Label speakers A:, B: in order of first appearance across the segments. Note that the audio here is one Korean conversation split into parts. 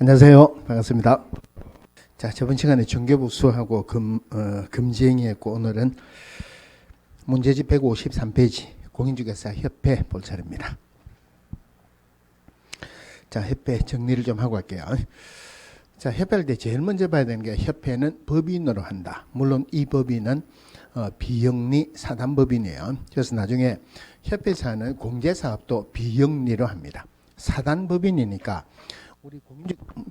A: 안녕하세요. 반갑습니다. 자, 저번 시간에 정교부수하고 금지행위 했고, 오늘은 문제집 153페이지 공인중개사 협회 볼 차례입니다. 자, 협회 정리를 좀 하고 할게요. 자, 협회할 때 제일 먼저 봐야 되는 게 협회는 법인으로 한다. 물론 이 법인은 비영리 사단법인이에요. 그래서 나중에 협회사는 공제사업도 비영리로 합니다. 사단법인이니까 우리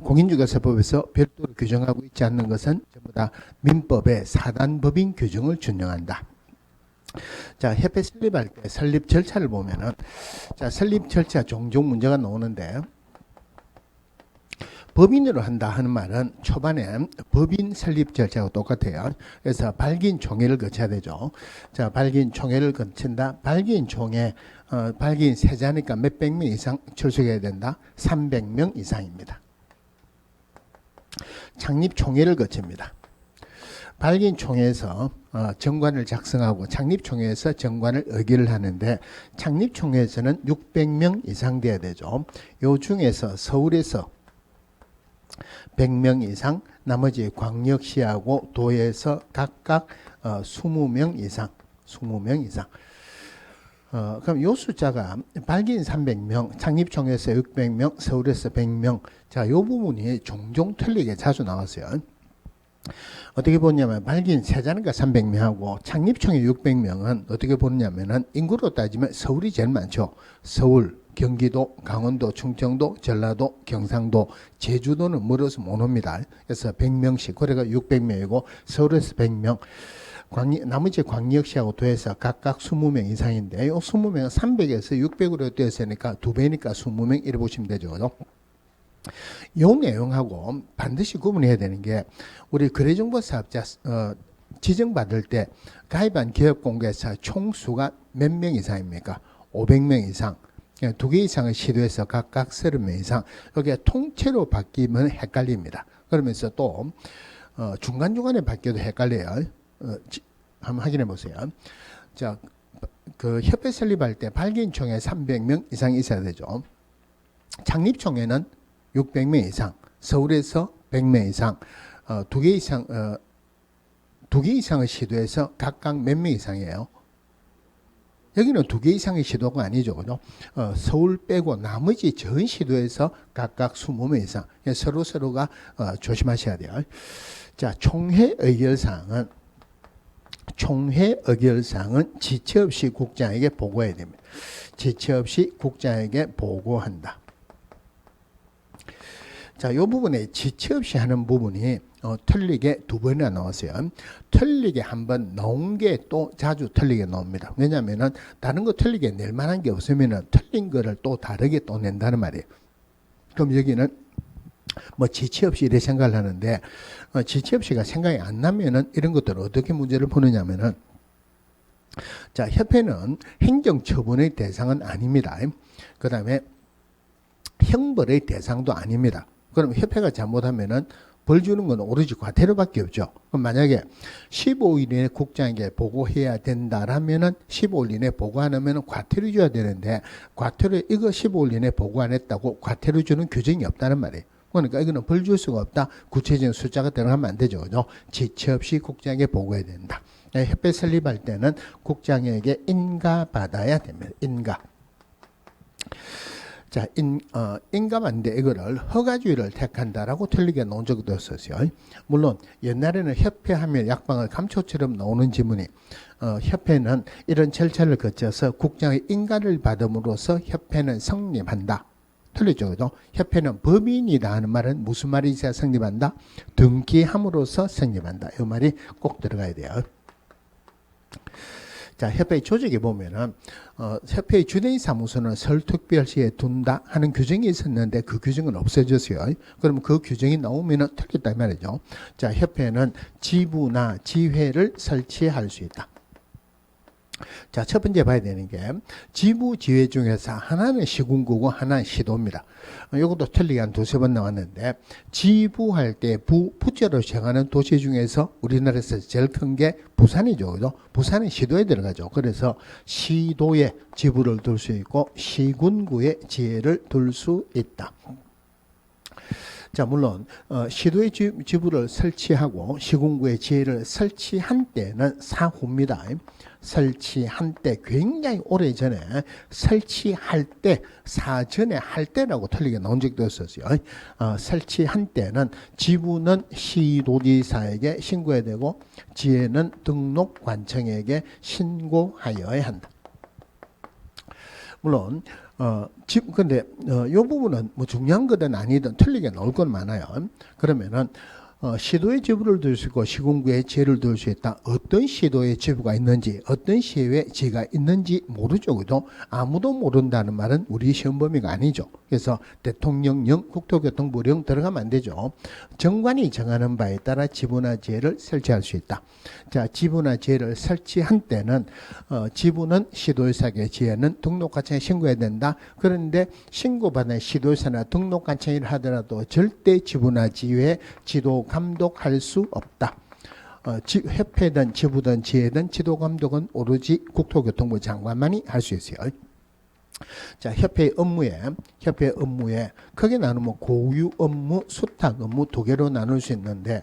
A: 공인중개사법에서 별도로 규정하고 있지 않는 것은 전부 다 민법의 사단법인 규정을 준용한다. 자, 협회 설립할 때 설립 절차를 보면은, 자, 설립 절차 종종 문제가 나오는데, 법인으로 한다 하는 말은 초반에 법인 설립 절차하고 똑같아요. 그래서 발기인 총회를 거쳐야 되죠. 자, 발기인 총회를 거친다. 발기인 총회, 발기인 세자니까 몇백 명 이상 출석해야 된다. 300명 이상입니다. 창립 총회를 거칩니다. 발기인 총회에서 정관을 작성하고 창립 총회에서 정관을 의결을 하는데, 창립 총회에서는 600명 이상 돼야 되죠. 요 중에서 서울에서 100명 이상, 나머지 광역시하고 도에서 각각 20명 이상, 20명 이상. 그럼 요 숫자가 발기인 300명, 창립총회에서 600명, 서울에서 100명. 자, 요 부분이 종종 틀리게 자주 나왔어요. 어떻게 보냐면 발기인 세자니까 300명하고 창립총회 600명은 어떻게 보냐면은 인구로 따지면 서울이 제일 많죠. 서울, 경기도, 강원도, 충청도, 전라도, 경상도, 제주도는 멀어서 못 옵니다. 그래서 100명씩, 그래가 600명이고 서울에서 100명, 나머지 광역시하고 도에서 각각 20명 이상인데, 이 20명은 300에서 600으로 되었으니까 2배니까 20명 이래 보시면 되죠. 이 내용하고 반드시 구분해야 되는 게, 우리 거래정보사업자 지정받을 때 가입한 기업공개사 총수가 몇 명 이상입니까? 500명 이상. 2개 이상을 시도해서 각각 30명 이상. 여기에 통째로 바뀌면 헷갈립니다. 그러면서 또 중간중간에 바뀌어도 헷갈려요. 한번 확인해 보세요. 자, 그 협회 설립할 때 발기인총회 300명 이상 있어야 되죠. 창립총회는 600명 이상, 서울에서 100명 이상, 2개 이상, 2개 이상을 시도해서 각각 몇 명 이상이에요? 여기는 2개 이상의 시도가 아니죠. 그죠? 서울 빼고 나머지 전 시도에서 각각 20명 이상. 서로가 조심하셔야 돼요. 자, 총회 의결사항은 지체 없이 국장에게 보고해야 됩니다. 지체 없이 국장에게 보고한다. 자, 이 부분에 지체 없이 하는 부분이 틀리게 2번이나 나왔어요. 틀리게 한 번 나온 게 또 자주 틀리게 나옵니다. 왜냐하면은 다른 거 틀리게 낼 만한 게 없으면은 틀린 거를 또 다르게 또 낸다는 말이에요. 그럼 여기는 뭐 지체 없이 이래 생각을 하는데, 지체 없이가 생각이 안 나면은 이런 것들을 어떻게 문제를 푸느냐면은, 자, 협회는 행정처분의 대상은 아닙니다. 그 다음에 형벌의 대상도 아닙니다. 그럼 협회가 잘못하면은 벌 주는 건 오로지 과태료밖에 없죠. 그럼 만약에 15일 이내 국장에게 보고해야 된다라면은 15일 이내 보고 안 하면은 과태료 줘야 되는데, 과태료 이거 15일 이내 보고 안 했다고 과태료 주는 규정이 없다는 말이에요. 그러니까 이거는 벌 줄 수가 없다. 구체적인 숫자가 들어가면 안 되죠. 그죠? 지체 없이 국장에게 보고해야 된다. 협회 설립할 때는 국장에게 인가받아야 됩니다. 인가. 자, 인가받는데 이거를 허가주의를 택한다라고 틀리게 나온 적도 있었어요. 물론 옛날에는 협회하면 약방을 감초처럼 나오는 지문이, 협회는 이런 절차를 거쳐서 국장의 인가를 받음으로써 협회는 성립한다. 틀리죠, 그죠? 협회는 법인이다 하는 말은 무슨 말이 있어야 성립한다? 등기함으로써 성립한다. 이 말이 꼭 들어가야 돼요. 자, 협회의 조직에 보면은, 협회의 주된 사무소는 설특별시에 둔다 하는 규정이 있었는데 그 규정은 없어졌어요. 그러면 그 규정이 나오면은 틀렸다 말이죠. 자, 협회는 지부나 지회를 설치할 수 있다. 자, 첫 번째 봐야 되는 게 지부 지회 중에서 하나는 시군구고 하나는 시도입니다. 이것도 틀리게 한 2-3번 나왔는데, 지부할 때 부자로 정하는 도시 중에서 우리나라에서 제일 큰 게 부산이죠. 그죠? 부산은 시도에 들어가죠. 그래서 시도에 지부를 둘 수 있고 시군구에 지회를 둘 수 있다. 자, 물론 시도의 지부를 설치하고 시군구의 지혜를 설치한 때는 사후입니다. 설치한 때 굉장히 오래전에 설치할 때 사전에 할 때라고 틀리게 나온 적도 있었어요. 설치한 때는 지부는 시도지사에게 신고해야 되고 지혜는 등록관청에게 신고하여야 한다. 물론 근데 요 부분은 뭐 중요한 거든 아니든 틀리게 나올 건 많아요. 그러면은 시도의 지부를 둘 수 있고 시군구의 지혜를 둘 수 있다. 어떤 시도의 지부가 있는지 어떤 시의 지혜가 있는지 모르죠. 그죠? 아무도 모른다는 말은 우리 시험 범위가 아니죠. 그래서 대통령령 국토교통부령 들어가면 안 되죠. 정관이 정하는 바에 따라 지부나 지혜를 설치할 수 있다. 자, 지부나 지혜를 설치한 때는 지부는 시도의사에게 지혜는 등록관청에 신고해야 된다. 그런데 신고받은 시도의사나 등록관청이라 하더라도 절대 지부나 지회에 지도 감독할 수 없다. 협회든 지부든 지회든 지도 감독은 오로지 국토교통부 장관만이 할 수 있어요. 자, 협회 업무에 크게 나누면 고유 업무, 수탁 업무 두 개로 나눌 수 있는데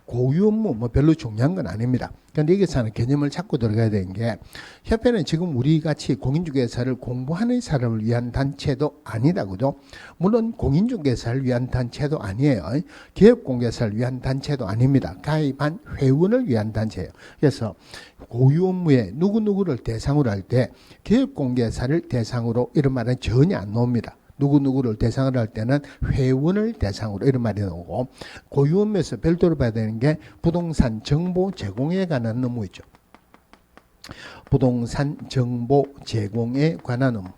A: 고유 업무 뭐 별로 중요한 건 아닙니다. 그런데 여기서는 개념을 찾고 들어가야 되는 게 협회는 지금 우리 같이 공인중개사를 공부하는 사람을 위한 단체도 아니다. 그죠? 물론 공인중개사를 위한 단체도 아니에요. 기업공개사를 위한 단체도 아닙니다. 가입한 회원을 위한 단체예요. 그래서 고유 업무에 누구누구를 대상으로 할 때 기업공개사를 대상으로 이런 말은 전혀 안 나옵니다. 누구누구를 대상으로 할 때는 회원을 대상으로 이런 말이 나오고 고유 업무에서 별도로 봐야 되는 게 부동산 정보 제공에 관한 업무이죠. 부동산 정보 제공에 관한 업무.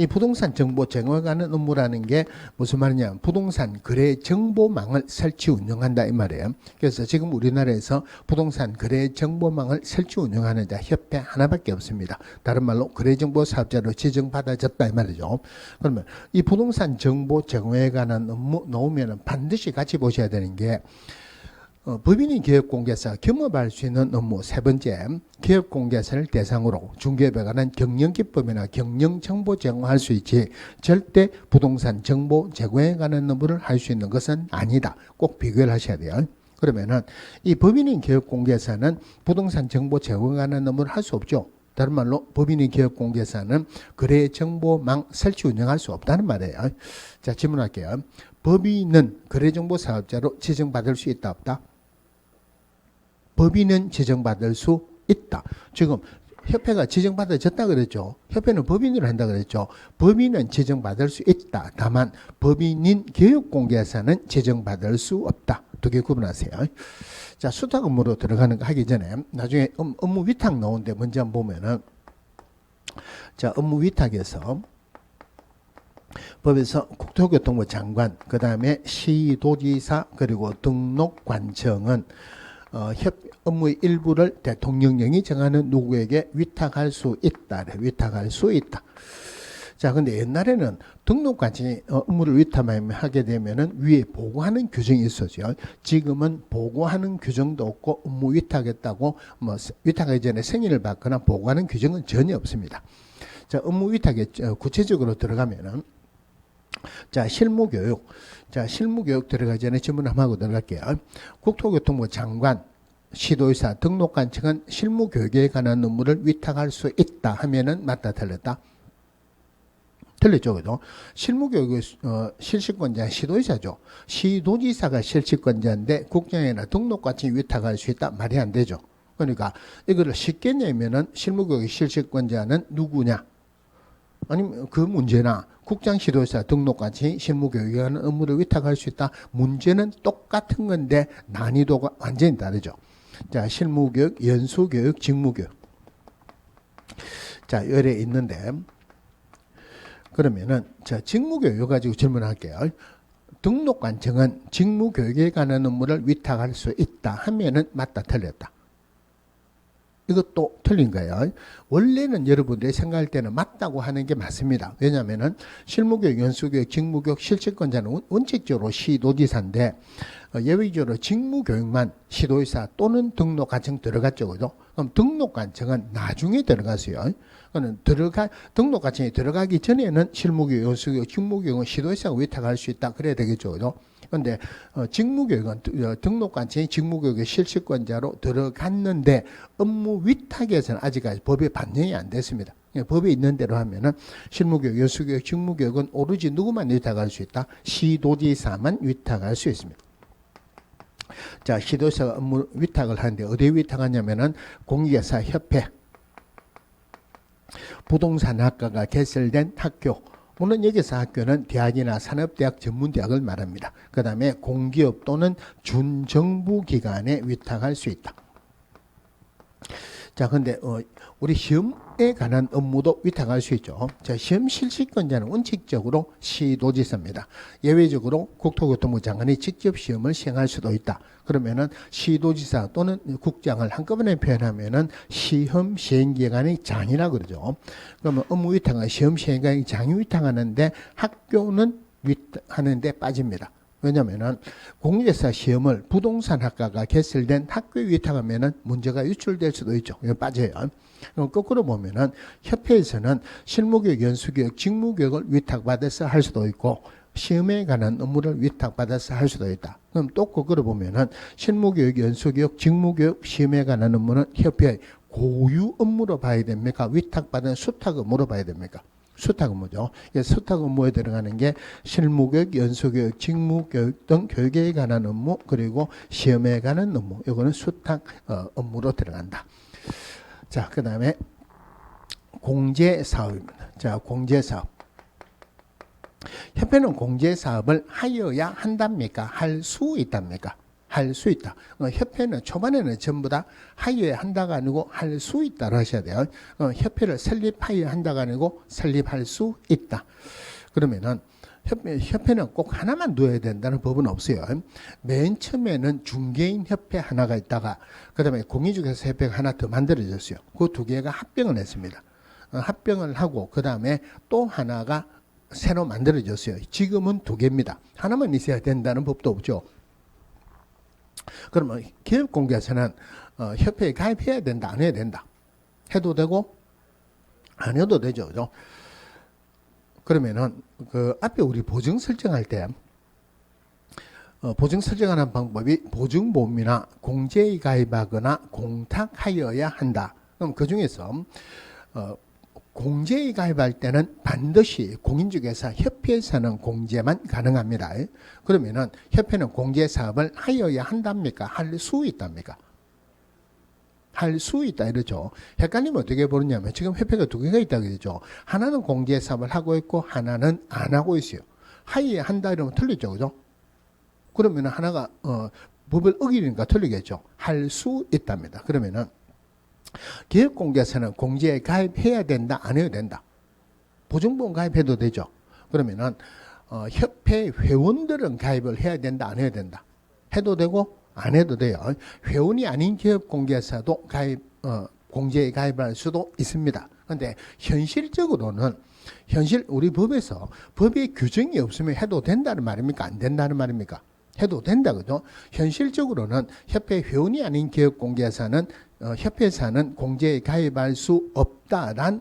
A: 이 부동산 정보 제공에 관한 업무라는 게 무슨 말이냐? 부동산 거래 정보망을 설치 운영한다 이 말이에요. 그래서 지금 우리나라에서 부동산 거래 정보망을 설치 운영하는 자 협회 하나밖에 없습니다. 다른 말로 거래 정보 사업자로 지정받아졌다 이 말이죠. 그러면 이 부동산 정보 제공에 관한 업무 나오면은 반드시 같이 보셔야 되는 게 법인이 기업공개사 겸업할 수 있는 업무 세 번째, 기업공개사를 대상으로 중개업에 관한 경영기법이나 경영정보 제공할 수 있지 절대 부동산 정보 제공에 관한 업무를 할 수 있는 것은 아니다. 꼭 비교를 하셔야 돼요. 그러면은 이 법인인 기업공개사는 부동산 정보 제공에 관한 업무를 할 수 없죠. 다른 말로 법인인 기업공개사는 거래정보망 설치 운영할 수 없다는 말이에요. 자, 질문할게요. 법인은 거래정보 사업자로 지정받을 수 있다 없다? 법인은 지정받을 수 있다. 지금 협회가 지정받아졌다 그랬죠. 협회는 법인으로 한다 그랬죠. 법인은 지정받을 수 있다. 다만 법인인 기업공개사는 지정받을 수 없다. 두 개 구분하세요. 자, 수탁 업무로 들어가는 거 하기 전에 나중에 업무 위탁 나오는데 먼저 한번 보면은 자, 업무 위탁에서 법에서 국토교통부 장관, 그 다음에 시도지사 그리고 등록관청은 업무의 일부를 대통령령이 정하는 누구에게 위탁할 수 있다. 위탁할 수 있다. 자, 근데 옛날에는 등록관청이 업무를 위탁하게 되면은 위에 보고하는 규정이 있었죠. 지금은 보고하는 규정도 없고 업무 위탁했다고 뭐 위탁하기 전에 승인을 받거나 보고하는 규정은 전혀 없습니다. 자, 업무 위탁에 구체적으로 들어가면은 자, 실무교육. 자, 실무교육 들어가기 전에 질문 한번 하고 들어갈게요. 국토교통부 장관, 시도의사, 등록관청은 실무교육에 관한 업무를 위탁할 수 있다 하면은 맞다 틀렸다? 틀렸죠, 그죠? 실무교육의 실시권자는 시도의사죠. 시도지사가 실시권자인데 국장이나 등록관청이 위탁할 수 있다? 말이 안 되죠. 그러니까 이거를 쉽게 내면은 실무교육의 실시권자는 누구냐? 아니면 그 문제나 국장 시도지사 등록관청이 실무교육에 관한 업무를 위탁할 수 있다. 문제는 똑같은 건데 난이도가 완전히 다르죠. 자, 실무교육, 연수교육, 직무교육. 자, 열에 있는데 그러면은 자, 직무교육 가지고 질문할게요. 등록관청은 직무교육에 관한 업무를 위탁할 수 있다 하면은 맞다 틀렸다. 이것도 틀린 거예요. 원래는 여러분들이 생각할 때는 맞다고 하는 게 맞습니다. 왜냐하면은 실무교육, 연수교육, 직무교육 실질권자는 원칙적으로 시도지사인데 예외적으로 직무교육만 시도지사 또는 등록관청 들어갔죠, 그죠? 그럼 등록관청은 나중에 들어갔어요. 그는 등록관청이 들어가기 전에는 실무교육, 연수교육, 직무교육은 시도지사가 위탁할 수 있다. 그래야 되겠죠, 그죠? 그런데 직무교육은 등록관청이 직무교육의 실질권자로 들어갔는데 업무 위탁에서는 아직까지 법에 반영이 안 됐습니다. 법에 있는 대로 하면은 실무교육, 연수교육, 직무교육은 오로지 누구만 위탁할 수 있다? 시도지사만 위탁할 수 있습니다. 자, 시도지사가 업무 위탁을 하는데 어디에 위탁하냐면은 공개사협회, 부동산학과가 개설된 학교, 물론 여기서 학교는 대학이나 산업대학, 전문대학을 말합니다. 그 다음에 공기업 또는 준정부기관에 위탁할 수 있다. 자, 근데 우리 시험에 관한 업무도 위탁할 수 있죠. 자, 시험 실시권자는 원칙적으로 시도지사입니다. 예외적으로 국토교통부 장관이 직접 시험을 시행할 수도 있다. 그러면은 시도지사 또는 국장을 한꺼번에 표현하면은 시험 시행기관의 장이라 그러죠. 그러면 업무 위탁은 시험 시행기관의 장이 위탁하는데 학교는 위탁하는데 빠집니다. 왜냐면은 공개사 시험을 부동산학과가 개설된 학교에 위탁하면은 문제가 유출될 수도 있죠. 이거 빠져요. 그럼 거꾸로 보면은 협회에서는 실무교육, 연수교육, 직무교육을 위탁받아서 할 수도 있고 시험에 관한 업무를 위탁받아서 할 수도 있다. 그럼 또 거꾸로 보면은 실무교육, 연수교육, 직무교육, 시험에 관한 업무는 협회의 고유 업무로 봐야 됩니까? 위탁받은 수탁 업무로 봐야 됩니까? 수탁 업무죠. 수탁 업무에 들어가는 게 실무교육, 연수교육, 직무교육 등 교육에 관한 업무, 그리고 시험에 관한 업무. 이거는 수탁 업무로 들어간다. 자, 그 다음에 공제사업입니다. 자, 공제사업. 협회는 공제사업을 하여야 한답니까? 할 수 있답니까? 할 수 있다. 협회는 초반에는 전부 다 하여야 한다가 아니고 할 수 있다로 하셔야 돼요. 협회를 설립하여야 한다가 아니고 설립할 수 있다. 그러면은 협회는 꼭 하나만 두어야 된다는 법은 없어요. 맨 처음에는 중개인 협회 하나가 있다가 그 다음에 공인중개사 협회가 하나 더 만들어졌어요. 그 두 개가 합병을 했습니다. 합병을 하고 그 다음에 또 하나가 새로 만들어졌어요. 지금은 두 개입니다. 하나만 있어야 된다는 법도 없죠. 그러면 기업공개에서는 협회에 가입해야 된다, 안 해야 된다? 해도 되고 안 해도 되죠, 그죠? 그러면은 그 앞에 우리 보증 설정할 때 보증 설정하는 방법이 보증보험이나 공제에 가입하거나 공탁하여야 한다. 그럼 그 중에서 공제에 가입할 때는 반드시 공인중개사 협회에서는 공제만 가능합니다. 그러면은 협회는 공제사업을 하여야 한답니까? 할 수 있답니까? 할 수 있다 이러죠. 헷갈리면 어떻게 보느냐면 지금 협회가 두 개가 있다고 그러죠. 하나는 공제사업을 하고 있고 하나는 안 하고 있어요. 하여야 한다 이러면 틀리죠, 그죠? 그러면은 하나가 법을 어기니까 틀리겠죠. 할 수 있답니다. 그러면은 기업공개사는 공제에 가입해야 된다, 안 해야 된다? 보증보험 가입해도 되죠. 그러면은 협회 회원들은 가입을 해야 된다, 안 해야 된다? 해도 되고 안 해도 돼요. 회원이 아닌 기업공개사도 공제에 가입할 수도 있습니다. 그런데 현실적으로는 우리 법에서 법의 규정이 없으면 해도 된다는 말입니까? 안 된다는 말입니까? 해도 된다, 그죠? 현실적으로는 협회 회원이 아닌 기업공개사는 협회사는 공제에 가입할 수 없다라는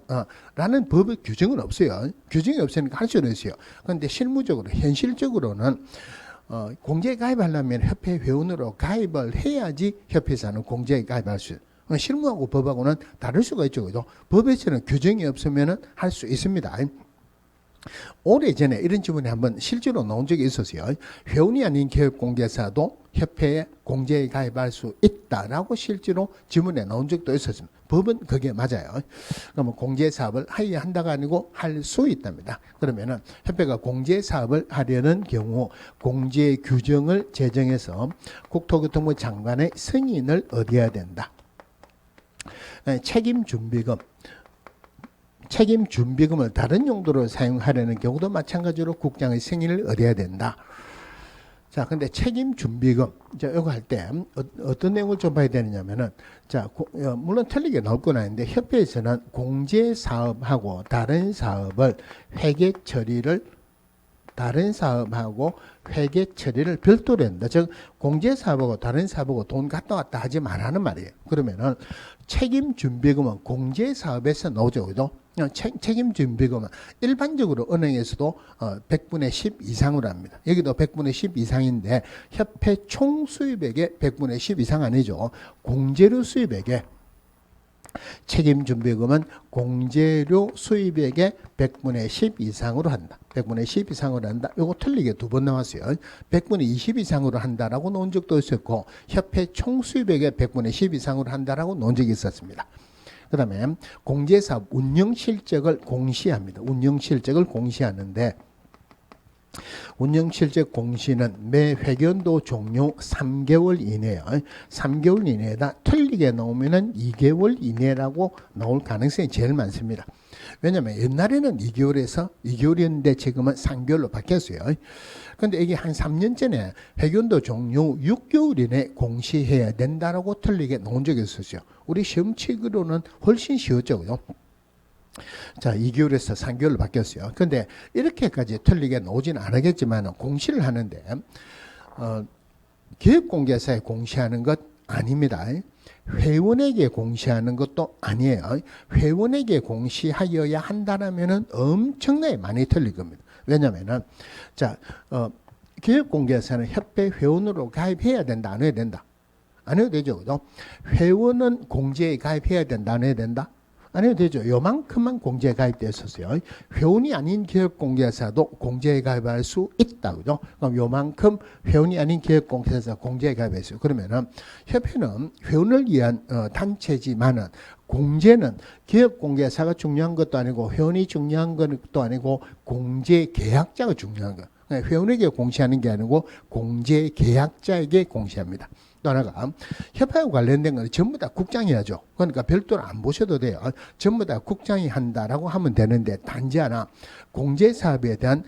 A: 법의 규정은 없어요. 규정이 없으니까 할 수는 있어요. 그런데 실무적으로, 현실적으로는 공제에 가입하려면 협회 회원으로 가입을 해야지 협회사는 공제에 가입할 수 있어요. 실무하고 법하고는 다를 수가 있죠, 그죠? 법에서는 규정이 없으면 할 수 있습니다. 오래전에 이런 질문이 한번 실제로 나온 적이 있었어요. 회원이 아닌 기업공개사도 협회에 공제에 가입할 수 있다라고 실제로 질문에 나온 적도 있었습니다. 법은 그게 맞아요. 그러면 공제사업을 하여야 한다가 아니고 할 수 있답니다. 그러면은 협회가 공제사업을 하려는 경우 공제 규정을 제정해서 국토교통부 장관의 승인을 얻어야 된다. 책임준비금을 다른 용도로 사용하려는 경우도 마찬가지로 국장의 승인을 얻어야 된다. 자, 근데 책임 준비금, 자, 이거 할 때 어떤 내용을 좀 봐야 되느냐면은, 자, 물론 틀리게 나올 건 아닌데, 협회에서는 공제 사업하고 다른 사업을 회계 처리를 다른 사업하고 회계 처리를 별도로 한다. 즉 공제 사업하고 다른 사업하고 돈 갔다 왔다 하지 말라는 말이에요. 그러면은 책임 준비금은 공제 사업에서 나오죠, 그죠? 책임 준비금은 일반적으로 은행에서도 100분의 10 이상으로 합니다. 여기도 100분의 10 이상인데 협회 총 수입액의 100분의 10 이상 아니죠. 공제료 수입액의 책임 준비금은 공제료 수입액의 100분의 10 이상으로 한다. 100분의 10 이상으로 한다. 이거 틀리게 두 번 나왔어요. 100분의 20 이상으로 한다라고 놓은 적도 있었고 협회 총 수입액의 100분의 10 이상으로 한다라고 놓은 적이 있었습니다. 그 다음에 공제사업 운영실적을 공시합니다. 운영실적을 공시하는데 운영실적 공시는 매 회견도 종료 3개월 이내요. 3개월 이내에다 틀리게 나오면은 2개월 이내라고 나올 가능성이 제일 많습니다. 왜냐하면 옛날에는 2개월이었는데 지금은 3개월로 바뀌었어요. 근데 이게 한 3년 전에 회견도 종료 6개월 이내 공시해야 된다라고 틀리게 나온 적이 있었어요. 우리 시험치기로는 훨씬 쉬웠죠, 그죠? 자, 2개월에서 3개월로 바뀌었어요. 근데 이렇게까지 틀리게 나오진 않겠지만 공시를 하는데 기업공개사에 공시하는 것 아닙니다. 회원에게 공시하는 것도 아니에요. 회원에게 공시하여야 한다라면은 엄청나게 많이 틀릴 겁니다. 왜냐면은 자, 기업공개사는 협회 회원으로 가입해야 된다, 안 해야 된다? 안 해도 되죠, 그죠? 회원은 공제에 가입해야 된다, 안 해야 된다? 안 해도 되죠. 요만큼만 공제에 가입되어 있었어요. 회원이 아닌 기업공개사도 공제에 가입할 수 있다, 그죠? 그럼 요만큼 회원이 아닌 기업공개사 공제에 가입했어요. 그러면은 협회는 회원을 위한 단체지만은 공제는 기업공개사가 중요한 것도 아니고 회원이 중요한 것도 아니고 공제 계약자가 중요한 거. 회원에게 공시하는 게 아니고 공제 계약자에게 공시합니다. 또 하나가 협회와 관련된 건 전부 다 국장이 하죠. 그러니까 별도로 안 보셔도 돼요. 전부 다 국장이 한다라고 하면 되는데 단지 하나 공제사업에 대한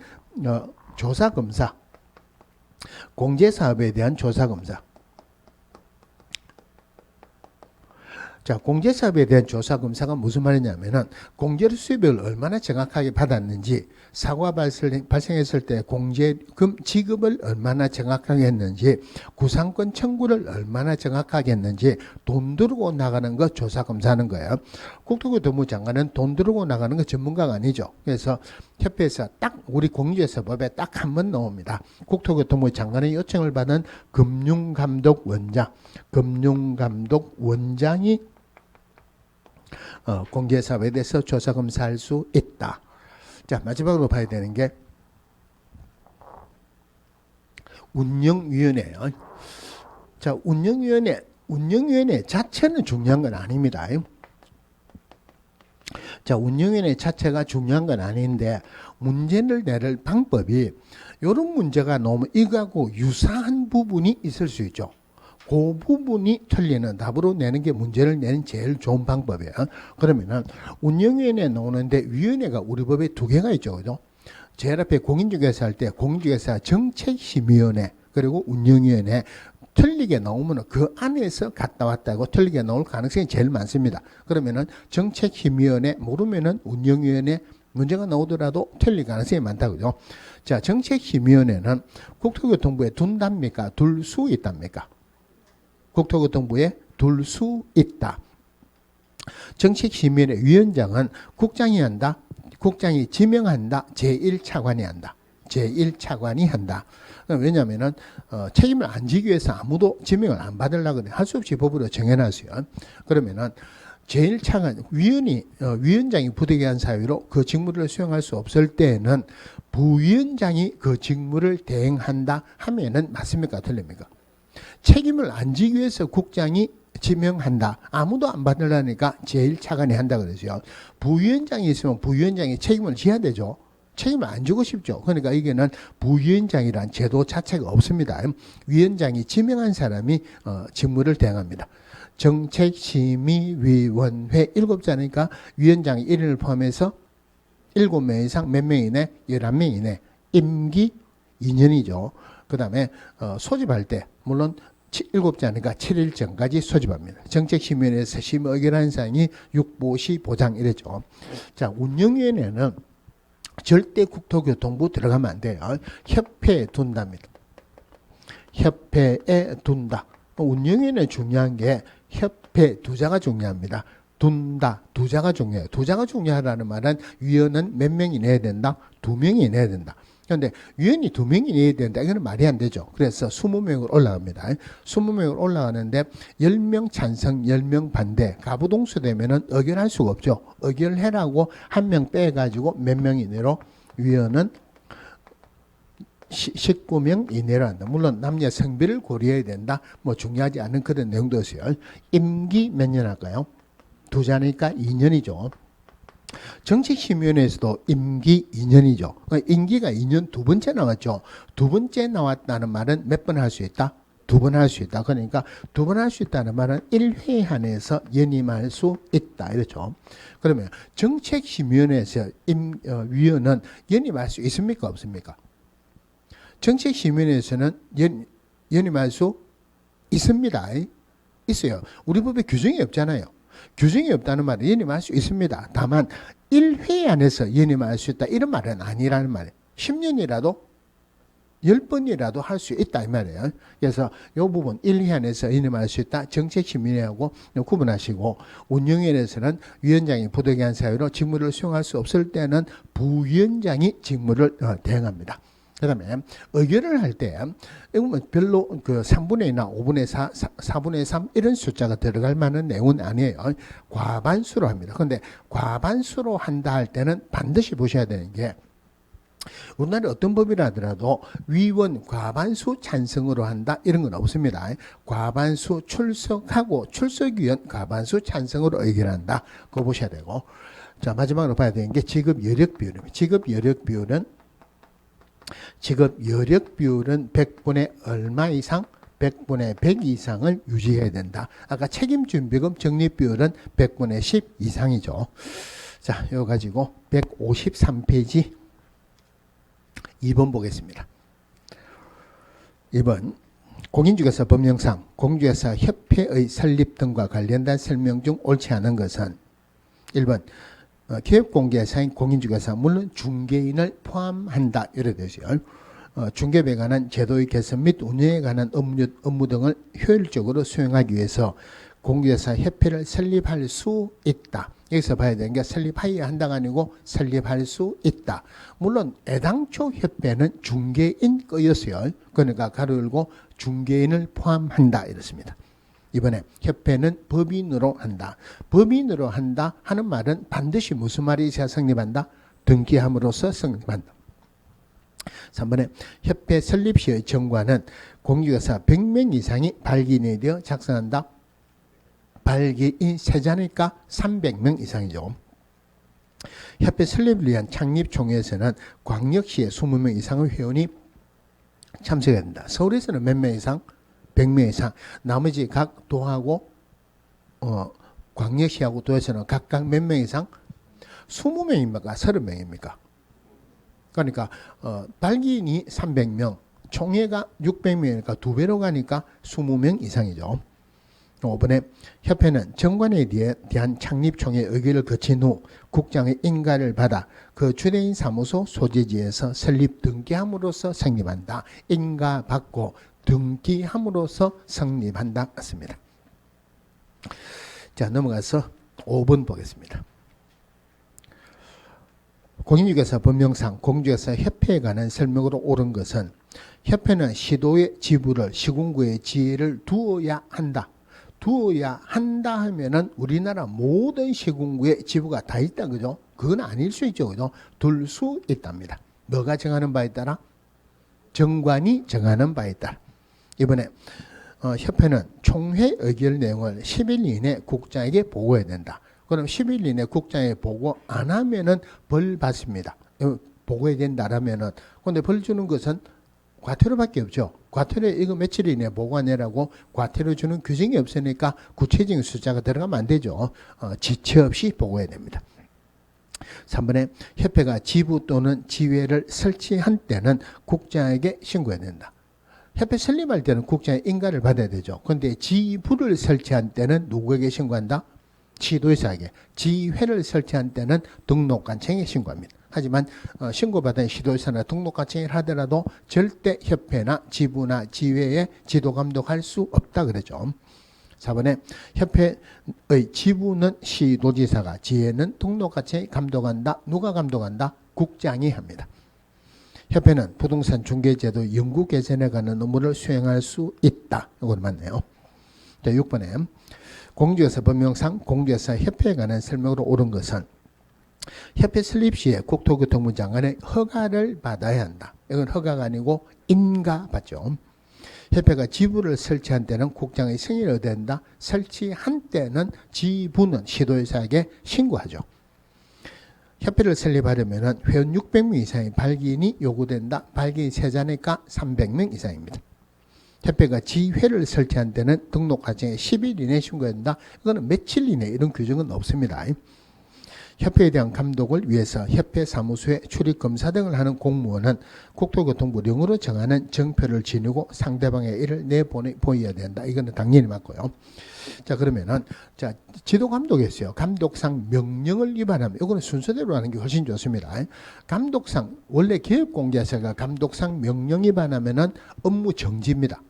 A: 조사검사, 공제사업에 대한 조사검사. 자, 공제사업에 대한 조사검사가 무슨 말이냐면은 공제료 수입을 얼마나 정확하게 받았는지, 사고가 발생했을 때 공제금 지급을 얼마나 정확하게 했는지, 구상권 청구를 얼마나 정확하게 했는지 돈 들고 나가는 거 조사검사하는 거예요. 국토교통부 장관은 돈 들고 나가는 거 전문가가 아니죠. 그래서 협회에서 딱 우리 공유재서법에 딱 한 번 나옵니다. 국토교통부 장관의 요청을 받은 금융감독원장이 공개사업에 대해서 조사검사할 수 있다. 자, 마지막으로 봐야 되는 게 운영위원회예요. 자, 운영위원회 자체는 중요한 건 아닙니다. 자, 운영위원회 자체가 중요한 건 아닌데 문제를 내릴 방법이 이런 문제가 너무 이거하고 유사한 부분이 있을 수 있죠. 그 부분이 틀리는 답으로 내는 게 문제를 내는 제일 좋은 방법이에요. 그러면은 운영위원회 나오는데 위원회가 우리 법에 두 개가 있죠, 그죠? 제일 앞에 공인중개사 할 때 공인중개사 정책심의위원회 그리고 운영위원회 틀리게 나오면 그 안에서 갔다 왔다고 틀리게 나올 가능성이 제일 많습니다. 그러면은 정책심의위원회 모르면은 운영위원회 문제가 나오더라도 틀릴 가능성이 많다고요. 자, 정책심의위원회는 국토교통부에 둔답니까? 둘 수 있답니까? 국토교통부에 둘 수 있다. 정책심의위원회 위원장은 국장이 한다. 국장이 지명한다. 제1차관이 한다. 제1차관이 한다. 왜냐하면은 책임을 안 지기 위해서 아무도 지명을 안 받으려고 할 수 없이 법으로 정해놨어요. 그러면은 제1차관 위원장이 부득이한 사유로 그 직무를 수행할 수 없을 때에는 부위원장이 그 직무를 대행한다 하면은 맞습니까? 틀립니까? 책임을 안 지기 위해서 국장이 지명한다. 아무도 안 받으려니까 제1차관이 한다 그러죠. 부위원장이 있으면 부위원장이 책임을 져야 되죠. 책임을 안 지고 싶죠. 그러니까 이게는 부위원장이란 제도 자체가 없습니다. 위원장이 지명한 사람이 직무를 대행합니다. 정책심의위원회 7자니까 위원장이 1인을 포함해서 7명 이상 몇 명 이내? 11명 이내. 임기 2년이죠. 그 다음에 소집할 때 물론 7째 하니까 7일 전까지 소집합니다. 정책심의위원회에서 심의 의결한 사항이 육보시 보장 이랬죠. 자, 운영위원회는 절대 국토교통부 들어가면 안 돼요. 협회에 둔답니다. 협회에 둔다. 운영위원회 중요한 게 협회 두자가 중요합니다. 둔다, 두자가 중요해요. 두자가 중요하다는 말은 위원은 몇 명이 내야 된다? 2명이 내야 된다. 그런데 위원이 2명이 내야 된다. 이거는 말이 안 되죠. 그래서 20명으로 올라갑니다. 20명으로 올라가는데 10명 찬성, 10명 반대. 가부동수 되면은 의결할 수가 없죠. 의결해라고 한 명 빼가지고 몇 명 이내로 위원은 19명 이내로 한다. 물론 남녀 성비를 고려해야 된다. 뭐 중요하지 않은 그런 내용도 있어요. 임기 몇 년 할까요? 두자니까 2년이죠. 정책심의위원회에서도 임기 2년이죠. 임기가 2년 두 번째 나왔죠. 두 번째 나왔다는 말은 몇 번 할 수 있다? 2번 할 수 있다. 그러니까 2번 할 수 있다는 말은 1회 안에서 연임할 수 있다. 이렇죠. 그러면 정책심의위원회에서 위원은 연임할 수 있습니까? 없습니까? 정책심의위원회에서는 연임할 수 있습니다. 있어요. 우리 법에 규정이 없잖아요. 규정이 없다는 말은 연임할 수 있습니다. 다만 1회 안에서 연임할 수 있다 이런 말은 아니라는 말이에요. 10년이라도 10번이라도 할 수 있다 이 말이에요. 그래서 이 부분 1회 안에서 연임할 수 있다. 정책심의위원회하고 구분하시고 운영위원회에서는 위원장이 부득이한 사유로 직무를 수행할 수 없을 때는 부위원장이 직무를 대행합니다. 그 다음에 의결을 할 때 이건 별로 그 3분의 2나 5분의 4, 4분의 3 이런 숫자가 들어갈 만한 내용은 아니에요. 과반수로 합니다. 그런데 과반수로 한다 할 때는 반드시 보셔야 되는 게 우리나라 어떤 법이라 하더라도 위원 과반수 찬성으로 한다 이런 건 없습니다. 과반수 출석하고 출석위원 과반수 찬성으로 의결한다. 그거 보셔야 되고 자 마지막으로 봐야 되는 게 직업 여력 비율입니다. 직업 여력 비율은 100분의 얼마 이상? 100분의 100 이상을 유지해야 된다. 아까 책임준비금 적립 비율은 100분의 10 이상이죠. 자, 이거 가지고 153페이지 2번 보겠습니다. 2번 공인중개사 법령상 공인중개사 협회의 설립 등과 관련된 설명 중 옳지 않은 것은 1번 기업공개사인 공인중개사 물론 중개인을 포함한다 이래 되죠. 중개업에 관한 제도의 개선 및 운영에 관한 업무 등을 효율적으로 수행하기 위해서 공인중개사 협회를 설립할 수 있다. 여기서 봐야 되는 게 설립하여야 한다가 아니고 설립할 수 있다. 물론 애당초 협회는 중개인 거였어요. 그러니까 가로 열고 중개인을 포함한다 이렇습니다. 이번에 협회는 법인으로 한다. 법인으로 한다 하는 말은 반드시 무슨 말이 있어야 성립한다? 등기함으로써 성립한다. 3번에 협회 설립 시의 정관은 공인중개사 100명 이상이 발기인이 되어 작성한다. 발기인 세자니까 300명 이상이죠. 협회 설립을 위한 창립총회에서는 광역시에 20명 이상의 회원이 참석해야 된다. 서울에서는 몇 명 이상? 100명 이상. 나머지 각 도하고 광역시하고 도에서는 각각 몇 명 이상? 20명입니까? 30명입니까? 그러니까 발기인이 300명, 총회가 600명이니까 2배로 가니까 20명 이상이죠. 5번에 협회는 정관에 대한 창립총회 의결을 거친 후 국장의 인가를 받아 그 주대인 사무소 소재지에서 설립 등기함으로써 성립한다. 인가받고 등기함으로써 성립한다. 같습니다. 자, 넘어가서 5번 보겠습니다. 공인중개사 법령상 공인중개사 협회에 관한 설명으로 옳은 것은 협회는 시도의 지부를 시군구의 지혜를 두어야 한다. 두어야 한다 하면은 우리나라 모든 시군구에 지부가 다 있다. 그죠? 그건 아닐 수 있죠. 그죠? 둘 수 있답니다. 뭐가 정하는 바에 따라? 정관이 정하는 바에 따라. 이번에 협회는 총회 의결 내용을 10일 이내 국장에게 보고해야 된다. 그럼 10일 이내 국장에 보고 안 하면은 벌 받습니다. 보고해야 된다라면은. 근데 벌 주는 것은 과태료밖에 없죠. 과태료 이거 며칠 이내 보고 안 해라고 과태료 주는 규정이 없으니까 구체적인 숫자가 들어가면 안 되죠. 지체 없이 보고해야 됩니다. 3번에 협회가 지부 또는 지회를 설치한 때는 국장에게 신고해야 된다. 협회 설립할 때는 국장의 인가를 받아야 되죠. 그런데 지부를 설치한 때는 누구에게 신고한다? 지도사에게. 지회를 설치한 때는 등록관청에 신고합니다. 하지만 신고받은 지도사나 등록관청을 하더라도 절대 협회나 지부나 지회에 지도감독할 수 없다 그러죠. 4번에 협회의 지부는 시도지사가, 지회는 등록관청이 감독한다. 누가 감독한다? 국장이 합니다. 협회는 부동산 중개제도 연구 개선에 관한 업무를 수행할 수 있다. 이걸 맞네요. 자, 6번에 공직에서 법령상 공직에서 협회에 관한 설명으로 옳은 것은 협회 설립 시에 국토교통부 장관의 허가를 받아야 한다. 이건 허가가 아니고 인가받죠. 협회가 지부를 설치한 때는 국장의 승인을 얻어야 한다. 설치한 때는 지부는 시도의사에게 신고하죠. 협회를 설립하려면 회원 600명 이상의 발기인이 요구된다. 발기인 세자니까 300명 이상입니다. 협회가 지회를 설치한 때는 등록 과정에 10일 이내에 신고해야 한다. 이거는 며칠 이내 이런 규정은 없습니다. 협회에 대한 감독을 위해서 협회 사무소에 출입 검사 등을 하는 공무원은 국토교통부 령으로 정하는 정표를 지니고 상대방의 일을 내보여야 된다. 이거는 당연히 맞고요. 자, 그러면은 자, 지도 감독이었어요. 감독상 명령을 위반하면 이거는 순서대로 하는 게 훨씬 좋습니다. 감독상 원래 기업공개사가 감독상 명령 위반하면은 업무 정지입니다.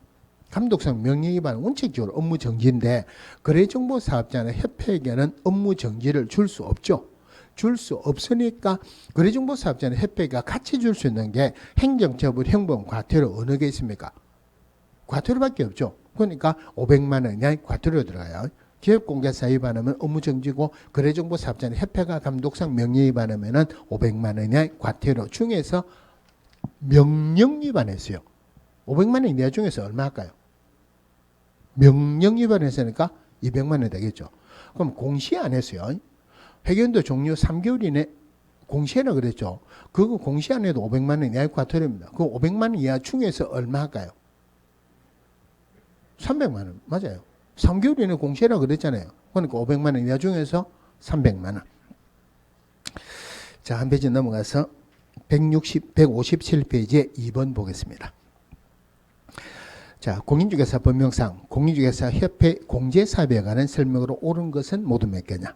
A: 감독상 명령 위반은 원칙적으로 업무 정지인데 거래정보사업자나 협회에게는 업무 정지를 줄 수 없죠. 줄 수 없으니까 거래정보사업자는 협회가 같이 줄 수 있는 게 행정처분, 형법, 과태료 어느 게 있습니까? 과태료밖에 없죠. 그러니까 500만 원 이하의 과태료 들어가요. 기업공개사 위반하면 업무정지고 거래정보사업자는 협회가 감독상 명령 위반하면 500만 원 이하의 과태료 중에서 명령 위반했어요. 500만 원 이하 중에서 얼마 할까요? 명령 위반했으니까 200만 원 되겠죠. 그럼 공시 안 했어요. 회견도 종료 3개월 이내 공시해라 그랬죠. 그거 공시 안 해도 500만 원 이하의 과태료입니다. 그 500만 원 이하 중에서 얼마 할까요? 300만 원. 맞아요. 3개월 이내 공시해라 그랬잖아요. 그러니까 500만 원 이하 중에서 300만 원. 자, 한 페이지 넘어가서 157페이지에 2번 보겠습니다. 자, 공인중개사 법령상 공인중개사 협회 공제사업에 관한 설명으로 옳은 것은 모두 몇 개냐?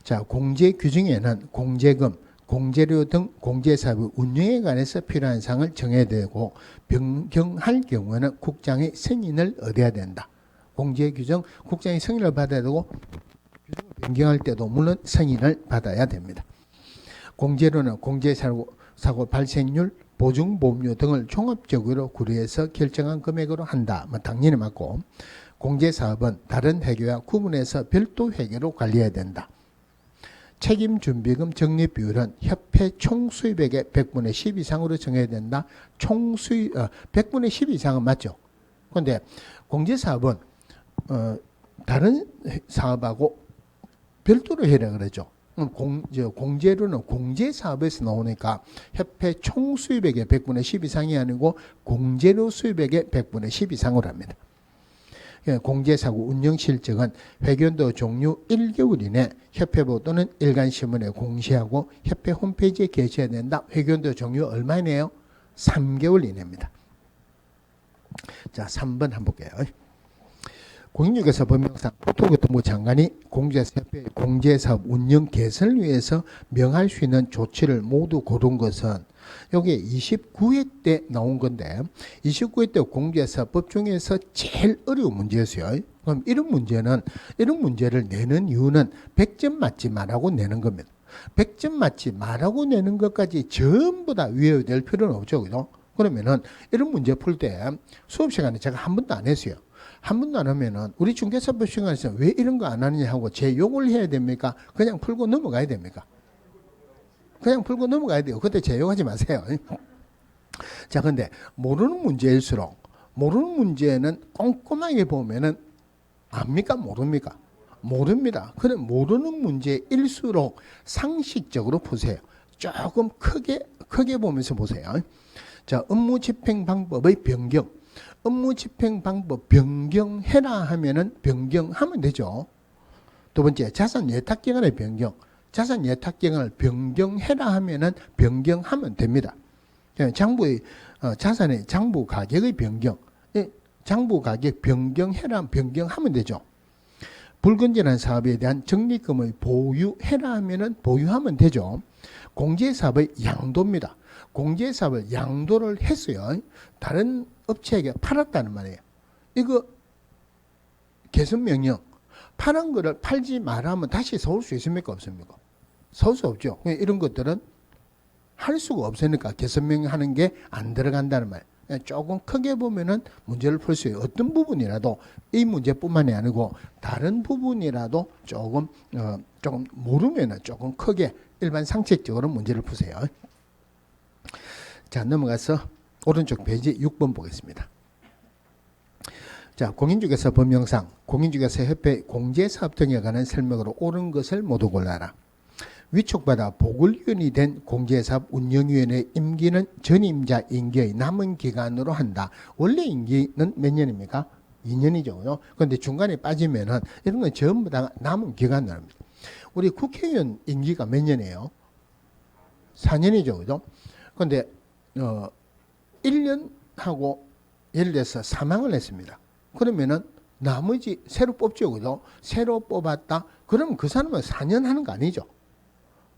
A: 자, 공제 규정에는 공제금, 공제료 등 공제사업의 운영에 관해서 필요한 사항을 정해야 되고 변경할 경우에는 국장의 승인을 얻어야 된다. 공제 규정 국장의 승인을 받아야 되고 규정을 변경할 때도 물론 승인을 받아야 됩니다. 공제료는 공제사고 발생률, 보증보험료 등을 종합적으로 고려해서 결정한 금액으로 한다. 당연히 맞고 공제사업은 다른 회계와 구분해서 별도 회계로 관리해야 된다. 책임준비금 적립비율은 협회 총수입액의 100분의 10 이상으로 정해야 된다. 총수입 100분의 10 이상은 맞죠. 그런데 공제사업은 다른 사업하고 별도로 해라 그러죠. 공제료는 공제사업에서 나오니까 협회 총수입액의 100분의 10 이상이 아니고 공제료 수입액의 100분의 10 이상으로 합니다. 공제사고 운영실적은 회견도 종료 1개월 이내 협회보 또는 일간신문에 공시하고 협회 홈페이지에 게시해야 된다. 회견도 종료 얼마이네요? 3개월 이내입니다. 자, 3번 한번 볼게요. 공인중개사 법령상 국토교통부 장관이 공제사업의 공제사업 운영 개선을 위해서 명할 수 있는 조치를 모두 고른 것은 여기에 29회 때 나온 건데 29회 때 공제사법 중에서 제일 어려운 문제였어요. 그럼 이런 문제를 내는 이유는 100점 맞지 말라고 내는 겁니다. 100점 맞지 말라고 내는 것까지 전부 다 외워야 될 필요는 없죠. 그죠? 그러면은 이런 문제 풀 때 수업 시간에 제가 한 번도 안 했어요. 한 번도 안 하면은 우리 중개사법 시간에서 왜 이런 거 안 하느냐 하고 제 욕을 해야 됩니까? 그냥 풀고 넘어가야 됩니까? 그냥 풀고 넘어가야 돼요. 그때 제 욕하지 마세요. 자, 근데 모르는 문제일수록 모르는 문제는 꼼꼼하게 보면은 압니까? 모릅니까? 모릅니다. 그래 모르는 문제일수록 상식적으로 보세요. 조금 크게 보면서 보세요. 자, 업무 집행 방법의 변경. 업무 집행 방법 변경해라 하면은 변경하면 되죠. 두 번째, 자산 예탁 기간의 변경. 자산 예탁 기간을 변경해라 하면은 변경하면 됩니다. 장부의 자산의 장부 가격의 변경, 장부 가격 변경하면 되죠. 불건전한 사업에 대한 적립금의 보유해라 하면은 보유하면 되죠. 공제사업의 양도입니다. 공제사업을 양도를 했어요. 다른 업체에게 팔았다는 말이에요. 이거 개선명령, 파는 거를 팔지 말라면 다시 서울 수 있습니까? 없습니까? 서울 수 없죠. 이런 것들은 할 수가 없으니까 개선명령하는 게 안 들어간다는 말. 조금 크게 보면은 문제를 풀 수 있어요. 어떤 부분이라도 이 문제뿐만이 아니고 다른 부분이라도 조금 모르면은 조금 크게 일반 상식적으로 문제를 푸세요. 자, 넘어가서 오른쪽 페이지 6번 보겠습니다. 자, 공인중개사 법령상 공인중개사 협회 공제사업 등에 관한 설명으로 옳은 것을 모두 골라라. 위촉받아 보궐위원이 된 공제사업 운영위원회 임기는 전임자 임기의 남은 기간으로 한다. 원래 임기는 몇 년입니까? 2년이죠. 그런데 중간에 빠지면은 이런 건 전부 다 남은 기간으로 합니다. 우리 국회의원 임기가 몇 년이에요? 4년이죠. 그죠? 그런데 1년 하고 예를 들어서 사망을 했습니다. 그러면은 나머지 새로 뽑죠. 그죠? 새로 뽑았다. 그러면 그 사람은 4년 하는 거 아니죠.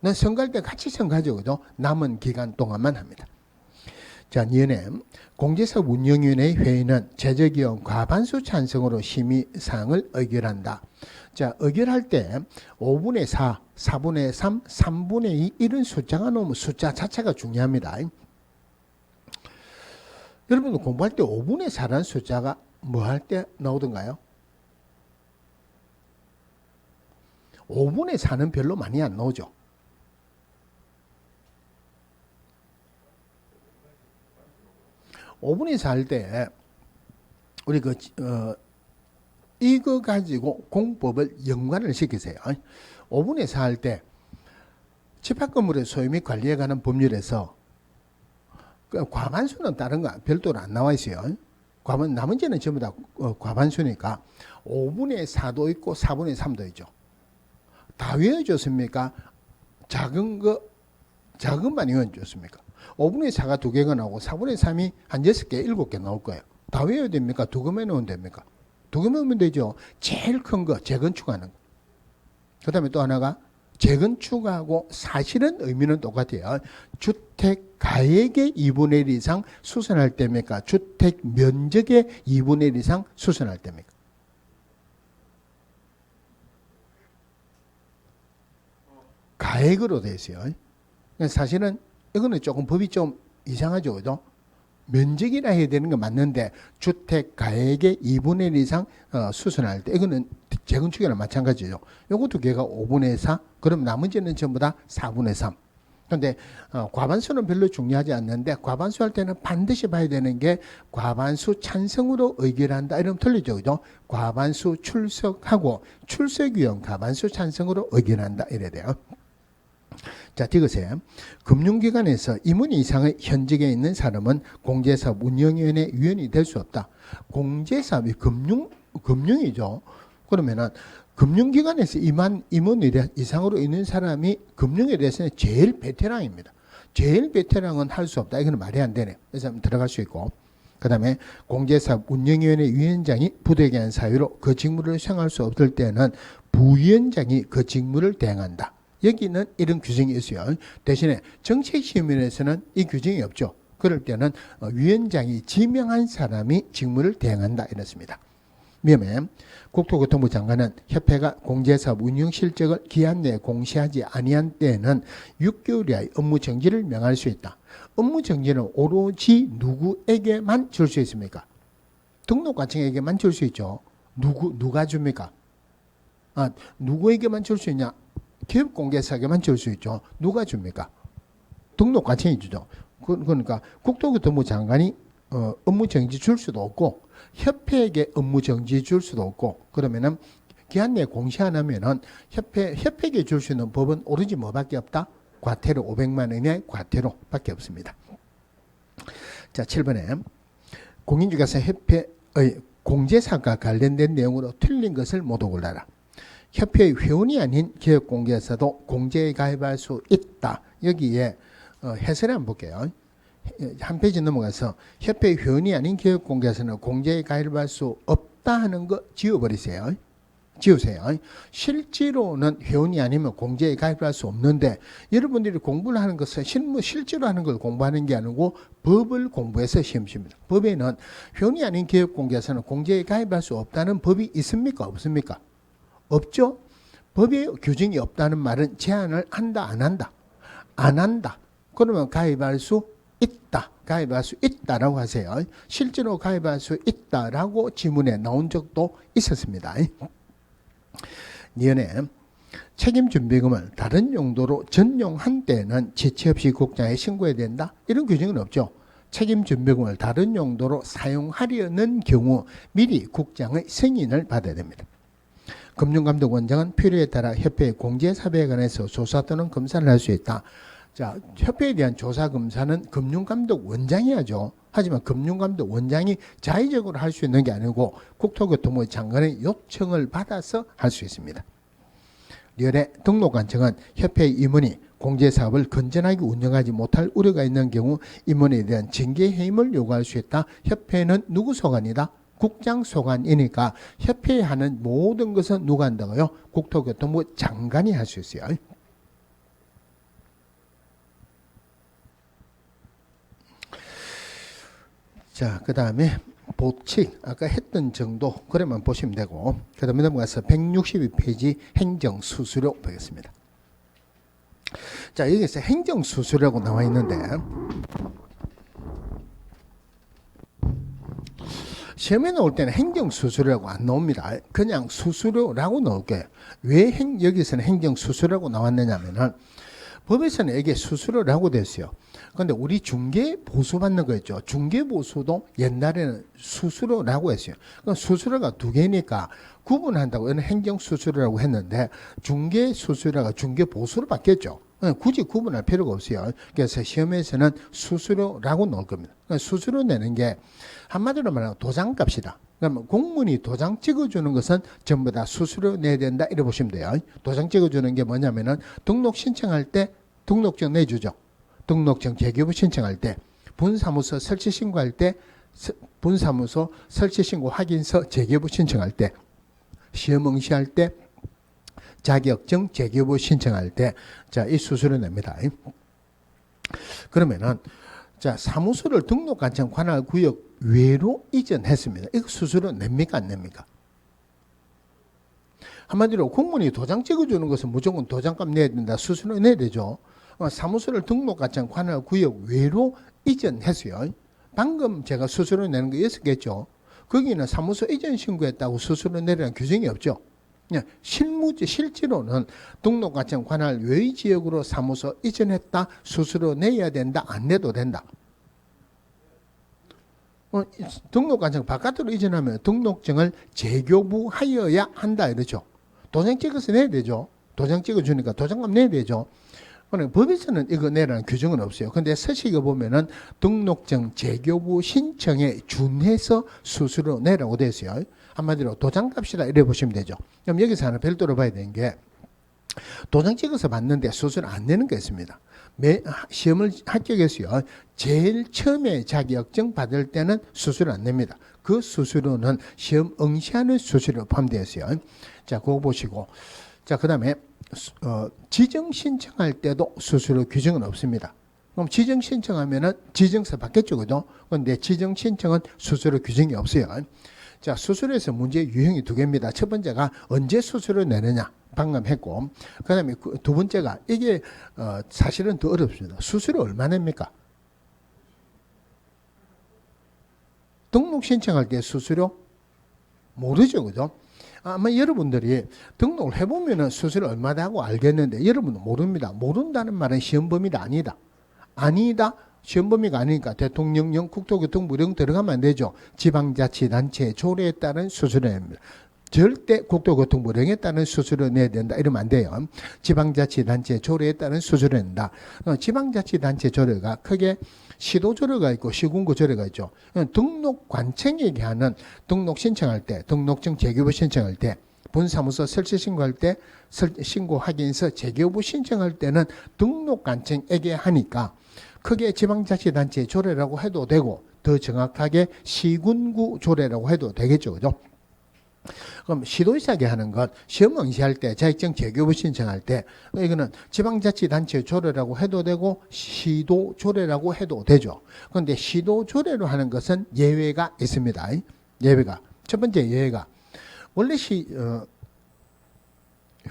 A: 난 선거할 때 같이 선거하죠. 그죠? 남은 기간 동안만 합니다. 자, 니은에 공제사업 운영위원회 회의는 제적위원 과반수 찬성으로 심의사항을 의결한다. 자, 의결할 때 5분의 4, 4분의 3, 3분의 2 이런 숫자가 나오면 숫자 자체가 중요합니다. 여러분 공부할 때 5분의 4라는 숫자가 뭐 할 때 나오던가요? 5분의 4는 별로 많이 안 나오죠. (5분의 4) 할 때 우리 이거 가지고 공법을 연관을 시키세요. (5분의 4) 할 때 집합 건물의 소유 및 관리에 관한 법률에서 과반수는 다른 거 별도로 안 나와 있어요. 나머지는 전부 다 과반수니까 5분의 4도 있고 4분의 3도 있죠. 다 외워줬습니까? 작은 것만 외워줬습니까? 5분의 4가 2개가 나오고 4분의 3이 한 6개, 7개 나올 거예요. 다 외워야 됩니까? 2개만 외우면 됩니까? 2개만 외우면 되죠. 제일 큰 거, 재건축하는 거. 그 다음에 또 하나가 재건축하고 사실은 의미는 똑같아요. 주택 가액의 2분의 1 이상 수선할 때입니까? 주택 면적의 2분의 1 이상 수선할 때입니까? 가액으로 되어 있어요. 사실은 이거는 조금 법이 좀 이상하죠. 그죠? 면적이라 해야 되는 건 맞는데 주택 가액의 2분의 1 이상 수선할 때 이거는 재건축이랑 마찬가지죠. 요거 두 개가 5분의 4, 그럼 나머지는 전부 다 4분의 3. 그런데 과반수는 별로 중요하지 않는데 과반수 할 때는 반드시 봐야 되는 게 과반수 찬성으로 의결한다. 이러면 틀리죠. 그죠? 과반수 출석하고 출석위원 과반수 찬성으로 의결한다. 이래야 돼요. 자, 디귿에 금융기관에서 임원 이상의 현직에 있는 사람은 공제사업 운영위원회 위원이 될 수 없다. 공제사업이 금융이죠. 그러면은 금융기관에서 임원 이상으로 있는 사람이 금융에 대해서는 제일 베테랑입니다. 제일 베테랑은 할 수 없다. 이거는 말이 안 되네. 그래서 들어갈 수 있고. 그 다음에 공제사업 운영위원회 위원장이 부득이한 기한 사유로 그 직무를 수행할 수 없을 때는 부위원장이 그 직무를 대행한다. 여기는 이런 규정이 있어요. 대신에 정책시험에서는 이 규정이 없죠. 그럴 때는 위원장이 지명한 사람이 직무를 대행한다. 이렇습니다. 위험에 국토교통부 장관은 협회가 공제사업 운영 실적을 기한 내에 공시하지 아니한 때에는 6개월 이하의 업무 정지를 명할 수 있다. 업무 정지는 오로지 누구에게만 줄 수 있습니까? 등록관청에게만 줄 수 있죠. 누가 줍니까? 누구에게만 줄 수 있냐? 기업공개사에게만 줄 수 있죠. 누가 줍니까? 등록관청이 주죠. 그러니까 국토교통부 장관이 업무 정지 줄 수도 없고 협회에게 업무 정지 줄 수도 없고 그러면은 기한 내에 공시 안 하면은 협회에게 줄 수 있는 법은 오로지 뭐밖에 없다? 과태료 500만 원 이내의 과태료밖에 없습니다. 자, 7번에 공인중개사 협회의 공제사과 관련된 내용으로 틀린 것을 모두 골라라. 협회의 회원이 아닌 기업공개사도 공제에 가입할 수 있다. 여기에 해설을 한번 볼게요. 한 페이지 넘어가서 협회 회원이 아닌 기업공개에서는 공제에 가입할 수 없다 하는 거 지워버리세요. 지우세요. 실제로는 회원이 아니면 공제에 가입할 수 없는데 여러분들이 공부를 하는 것은 실제로 하는 걸 공부하는 게 아니고 법을 공부해서 시험 칩니다. 법에는 회원이 아닌 기업공개에서는 공제에 가입할 수 없다는 법이 있습니까? 없습니까? 없죠. 법에 규정이 없다는 말은 제한을 한다 안 한다? 안 한다. 그러면 가입할 수 있다. 가입할 수 있다라고 하세요. 실제로 가입할 수 있다라고 지문에 나온 적도 있었습니다. 니은에 책임준비금을 다른 용도로 전용한 때는 지체 없이 국장에 신고해야 된다. 이런 규정은 없죠. 책임준비금을 다른 용도로 사용하려는 경우 미리 국장의 승인을 받아야 됩니다. 금융감독원장은 필요에 따라 협회의 공제사업에 관해서 조사 또는 검사를 할 수 있다. 자, 협회에 대한 조사 검사는 금융감독원장이 하죠. 하지만 금융감독원장이 자의적으로 할 수 있는 게 아니고 국토교통부 장관의 요청을 받아서 할 수 있습니다. 리얼의 등록관청은 협회의 임원이 공제사업을 건전하게 운영하지 못할 우려가 있는 경우 임원에 대한 징계 해임을 요구할 수 있다. 협회는 누구 소관이다? 국장 소관이니까 협회에 하는 모든 것은 누가 한다고요? 국토교통부 장관이 할 수 있어요. 자, 그 다음에 보칙, 아까 했던 정도, 그래만 보시면 되고, 그 다음에 넘어가서 162페이지 행정수수료 보겠습니다. 자, 여기서 행정수수료라고 나와 있는데, 시험에 나올 때는 행정수수료라고 안 나옵니다. 그냥 수수료라고 나올게요. 왜 여기서는 행정수수료라고 나왔느냐면은, 법에서는 이게 수수료라고 됐어요. 그런데 우리 중개보수 받는 거 있죠. 중개보수도 옛날에는 수수료라고 했어요. 그럼 수수료가 두 개니까 구분한다고 이는 행정수수료라고 했는데 중개수수료가 중개보수로 바뀌었죠. 굳이 구분할 필요가 없어요. 그래서 시험에서는 수수료라고 나올 겁니다. 수수료 내는 게 한마디로 말하면 도장값이다. 그러면 공무원이 도장 찍어주는 것은 전부 다 수수료 내야 된다. 이래 보시면 돼요. 도장 찍어주는 게 뭐냐면은 등록 신청할 때 등록증 내주죠. 등록증 재개부 신청할 때, 분사무소 설치 신고할 때, 분사무소 설치 신고 확인서 재개부 신청할 때, 시험 응시할 때, 자격증 재개부 신청할 때, 자, 이 수수료 냅니다. 그러면은, 자, 사무소를 등록관청 관할 구역 외로 이전했습니다. 이거 수수료 냅니까? 안 냅니까? 한마디로 공무원이 도장 찍어주는 것은 무조건 도장값 내야 된다. 수수료 내야 되죠. 사무소를 등록관청 관할 구역 외로 이전했어요. 방금 제가 수수료 내는 거 있었겠죠. 거기는 사무소 이전 신고했다고 수수료 내라는 규정이 없죠. 실제로는 등록관청 관할 외의 지역으로 사무소 이전했다. 수수료 내야 된다. 안 내도 된다. 등록관청 바깥으로 이전하면 등록증을 재교부하여야 한다 이러죠. 도장 찍어서 내야 되죠. 도장 찍어주니까 도장값 내야 되죠. 법에서는 이거 내라는 규정은 없어요. 근데 서식에 보면은 등록증 재교부 신청에 준해서 수수료 내라고 되어 있어요. 한마디로 도장값이라 이래 보시면 되죠. 그럼 여기서 하나 별도로 봐야 되는 게 도장 찍어서 받는데 수수료 안 내는 게 있습니다. 시험을 합격했어요. 제일 처음에 자격증 받을 때는 수수료 안 냅니다. 그 수수료는 시험 응시하는 수수료 포함되어 있어요. 자, 그거 보시고. 자, 그 다음에 지정 신청할 때도 수수료 규정은 없습니다. 그럼 지정 신청하면은 지정서 받겠죠, 그죠? 그런데 지정 신청은 수수료 규정이 없어요. 자, 수수료에서 문제 유형이 두 개입니다. 첫 번째가 언제 수수료 내느냐, 방금 했고, 그다음에 두 번째가 이게 사실은 더 어렵습니다. 수수료 얼마 냅니까? 등록 신청할 때 수수료 모르죠, 그죠? 아마 여러분들이 등록을 해보면은 수수료 얼마다 하고 알겠는데 여러분은 모릅니다. 모른다는 말은 시험 범위가 아니다. 아니다. 시험 범위가 아니니까 대통령령 국토교통부령 들어가면 안 되죠. 지방자치단체 조례에 따른 수수료 냅니다. 절대 국토교통부령에 따른 수수료 내야 된다. 이러면 안 돼요. 지방자치단체 조례에 따른 수수료 낸다. 지방자치단체 조례가 크게 시도조례가 있고 시군구 조례가 있죠. 등록관청에게 하는 등록 신청할 때, 등록증 재교부 신청할 때, 분사무소 설치 신고할 때, 신고 확인서 재교부 신청할 때는 등록관청에게 하니까 크게 지방자치단체 조례라고 해도 되고 더 정확하게 시군구 조례라고 해도 되겠죠. 그죠? 그럼 시도지사게 하는 것, 시험 응시할 때, 자격증 재교부 신청할 때, 이거는 지방자치단체 조례라고 해도 되고, 시도 조례라고 해도 되죠. 그런데 시도 조례로 하는 것은 예외가 있습니다. 예외가. 첫 번째 예외가, 원래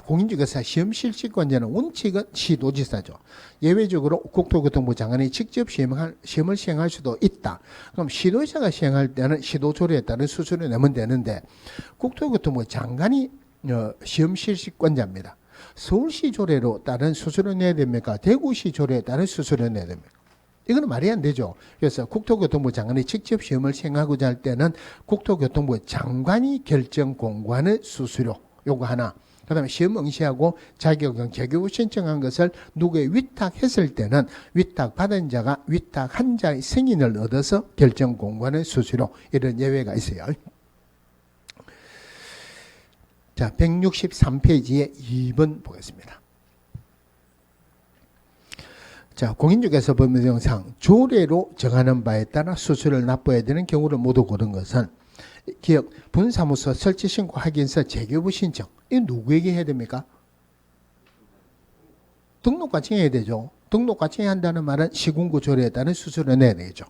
A: 공인중개사 시험 실시권자는 원칙은 시도지사죠. 예외적으로 국토교통부 장관이 직접 시험을 시행할 수도 있다. 그럼 시도지사가 시행할 때는 시도조례에 따른 수수료를 내면 되는데 국토교통부 장관이 시험 실시권자입니다. 서울시 조례로 따른 수수료 내야 됩니까? 대구시 조례에 따른 수수료 내야 됩니까? 이거는 말이 안 되죠. 그래서 국토교통부 장관이 직접 시험을 시행하고자 할 때는 국토교통부 장관이 결정 공고하는 수수료 요거 하나. 그 다음에 시험 응시하고 자격증 재교부 신청한 것을 누구에 위탁했을 때는 위탁받은 자가 위탁한 자의 승인을 얻어서 결정 공고하는 수수료 이런 예외가 있어요. 자, 163페이지에 2번 보겠습니다. 자, 공인중개사 법령상 조례로 정하는 바에 따라 수수료를 납부해야 되는 경우를 모두 고른 것은 기업 분사무소 설치 신고 확인서 재교부 신청. 이 누구에게 해야 됩니까? 등록과청에 해야 되죠. 등록과청에 한다는 말은 시군구 조례에 따른 수수료를 내야 되겠죠.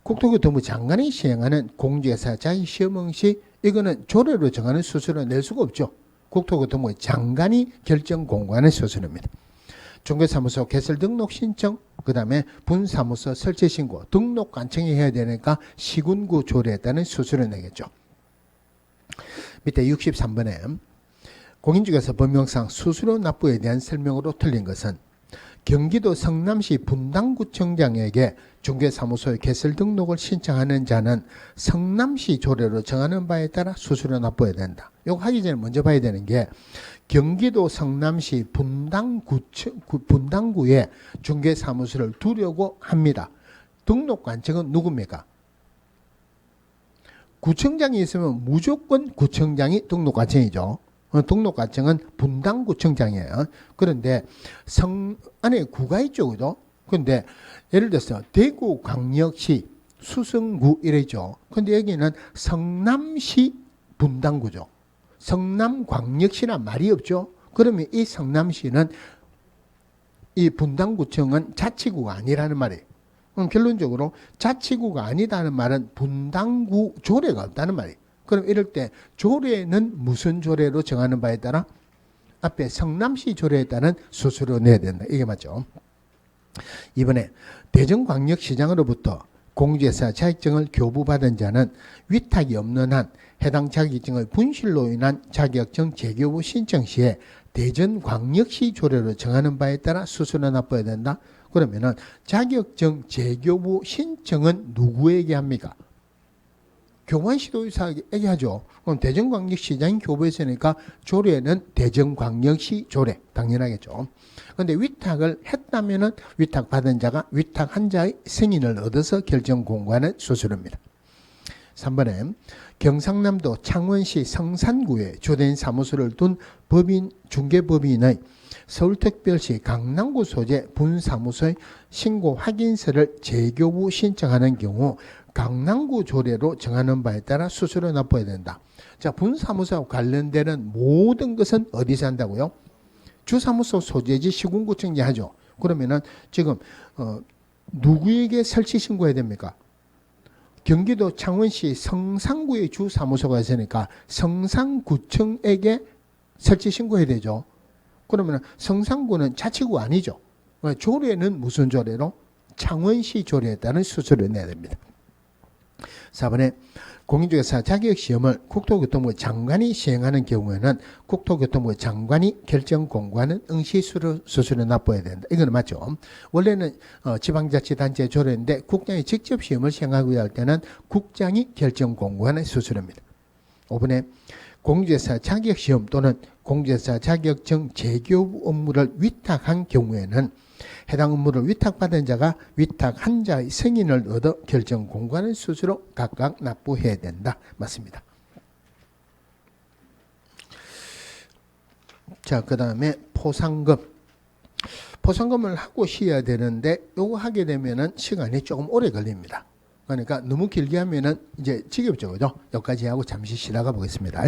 A: 국토교통부 장관이 시행하는 공중개사 자기 시험 응시 이거는 조례로 정하는 수수료를 낼 수가 없죠. 국토교통부 장관이 결정 공고하는 수수료입니다. 중개사무소 개설 등록 신청, 그 다음에 분사무소 설치 신고, 등록 관청이 해야 되니까 시군구 조례에 따른 수수료를 내겠죠. 밑에 63번에 공인중개사 법령상 수수료 납부에 대한 설명으로 틀린 것은 경기도 성남시 분당구청장에게 중개사무소의 개설 등록을 신청하는 자는 성남시 조례로 정하는 바에 따라 수수료 납부해야 된다. 이거 하기 전에 먼저 봐야 되는 게 경기도 성남시 분당구에 중개사무소를 두려고 합니다. 등록관청은 누굽니까? 구청장이 있으면 무조건 구청장이 등록관청이죠. 등록관청은 분당구청장이에요. 그런데 성 안에 구가 있죠, 그죠? 그런데 예를 들어서 대구광역시 수성구 이래죠. 그런데 여기는 성남시 분당구죠. 성남광역시란 말이 없죠. 그러면 이 성남시는 이 분당구청은 자치구가 아니라는 말이에요. 그럼 결론적으로 자치구가 아니다는 말은 분당구 조례가 없다는 말이에요. 그럼 이럴 때 조례는 무슨 조례로 정하는 바에 따라 앞에 성남시 조례에 따른 수수료 내야 된다. 이게 맞죠. 이번에 대전광역시장으로부터 공중개사 자격증을 교부받은 자는 위탁이 없는 한 해당 자격증의 분실로 인한 자격증 재교부 신청 시에 대전광역시 조례로 정하는 바에 따라 수수료 납부해야 된다. 그러면은 자격증 재교부 신청은 누구에게 합니까? 교관시도지사에게 하죠. 그럼 대전광역시장이 교부했으니까 조례는 대전광역시 조례 당연하겠죠. 그런데 위탁을 했다면은 위탁받은 자가 위탁한 자의 승인을 얻어서 결정 공고하는 수수료입니다. 3번에 경상남도 창원시 성산구에 주된 사무소를 둔 법인 중개법인의 서울특별시 강남구 소재 분사무소의 신고 확인서를 재교부 신청하는 경우 강남구 조례로 정하는 바에 따라 수수료 납부해야 된다. 자, 분사무소와 관련되는 모든 것은 어디서 한다고요? 주사무소 소재지 시군구청이 하죠. 그러면은 지금 누구에게 설치 신고해야 됩니까? 경기도 창원시 성산구에 주사무소가 있으니까 성산구청에게 설치 신고해야 되죠. 그러면 성산구는 자치구 아니죠. 조례는 무슨 조례로? 창원시 조례에 따른 수수료를 내야 됩니다. 4번에 공인중개사 자격시험을 국토교통부 장관이 시행하는 경우에는 국토교통부 장관이 결정 공고하는 응시수수료 납부해야 된다. 이건 맞죠. 원래는 지방자치단체 조례인데 국장이 직접 시험을 시행하고자 할 때는 국장이 결정 공고하는 수수료입니다. 5번에 공인중개사 자격시험 또는 공인중개사 자격증 재교부 업무를 위탁한 경우에는 해당 업무를 위탁받은 자가 위탁한 자의 승인을 얻어 결정 공고하는 수수료 각각 납부해야 된다. 맞습니다. 자, 그 다음에 포상금 보상금을 하고 쉬어야 되는데 요거 하게 되면은 시간이 조금 오래 걸립니다. 그러니까 너무 길게 하면은 이제 지겹죠, 그죠? 여기까지 하고 잠시 쉬다가 보겠습니다.